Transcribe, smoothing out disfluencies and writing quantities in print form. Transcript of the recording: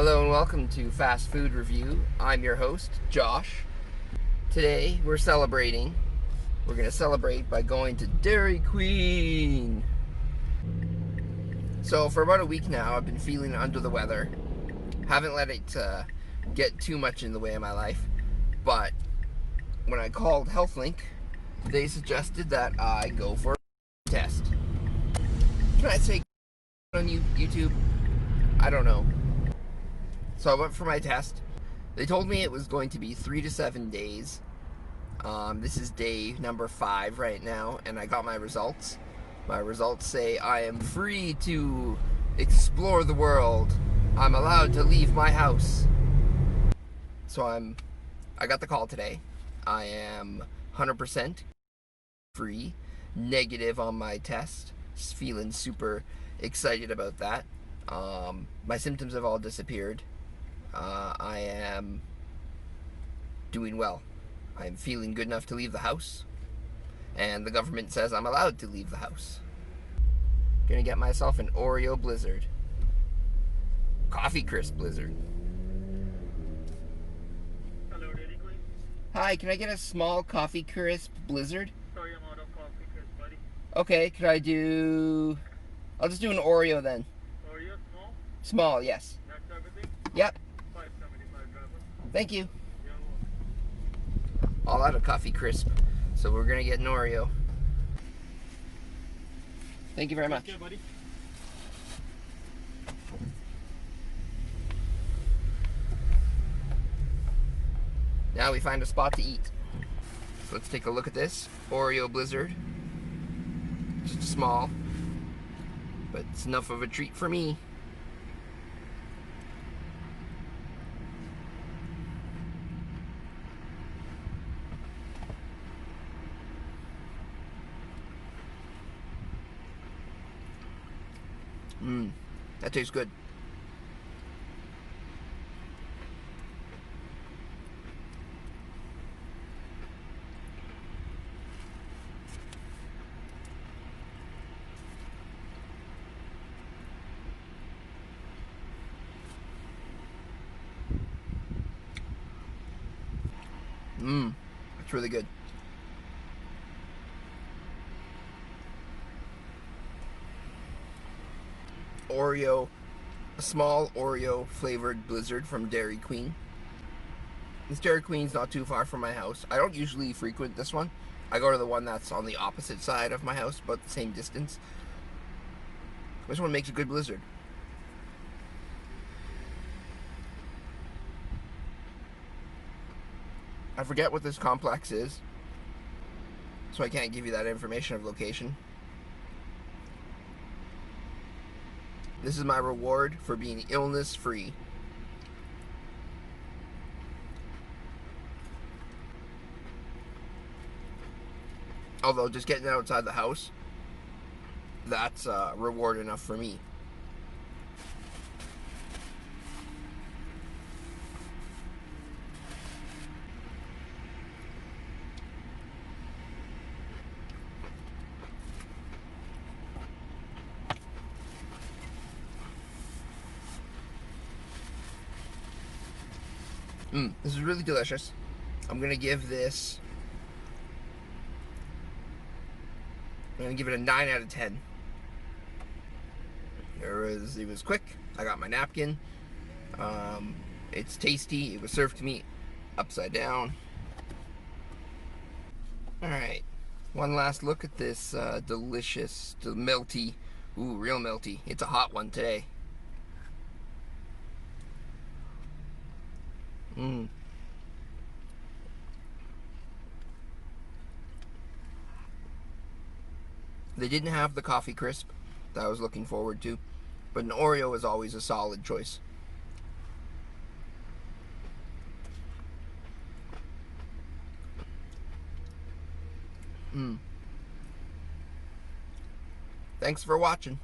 Hello and welcome to Fast Food Review. I'm your host, Josh. Today we're celebrating. We're going to celebrate by going to Dairy Queen. So for about a week now, I've been feeling under the weather. Haven't let it get too much in the way of my life. But when I called HealthLink, they suggested that I go for a test. Can I say on YouTube? I don't know. So I went for my test. They told me it was going to be 3 to 7 days. This is day number 5 right now, and I got my results. My results say I am free to explore the world. I'm allowed to leave my house. So I got the call today. I am 100% free, negative on my test. Just feeling super excited about that. My symptoms have all disappeared. I am doing well. I'm feeling good enough to leave the house, and the government says I'm allowed to leave the house. Gonna get myself an Oreo Blizzard. Coffee Crisp Blizzard. Hello, Dairy Queen. Hi, can I get a small Coffee Crisp Blizzard? Sorry, I'm out of coffee, Chris, buddy. Okay, I'll just do an Oreo then. Oreo, small? Small, yes. That's everything? Yep. $5.75 driver. Thank you. You're welcome. All out of Coffee Crisp, so we're gonna get an Oreo. Thank you very much. Take care, buddy. Now we find a spot to eat. So let's take a look at this Oreo Blizzard. Just small, but it's enough of a treat for me. That tastes good. That's really good. Oreo, a small Oreo flavored Blizzard from Dairy Queen. This Dairy Queen's not too far from my house. I don't usually frequent this one. I go to the one that's on the opposite side of my house, but the same distance. This one makes a good Blizzard. I forget what this complex is, so I can't give you that information of location. This is my reward for being illness-free. Although just getting outside the house, that's reward enough for me. This is really delicious. I'm gonna give it a 9 out of 10. It was quick. I got my napkin. It's tasty. It was served to me upside down. Alright, one last look at this delicious, melty, real melty. It's a hot one today. They didn't have the Coffee Crisp that I was looking forward to, but an Oreo is always a solid choice. Thanks for watching.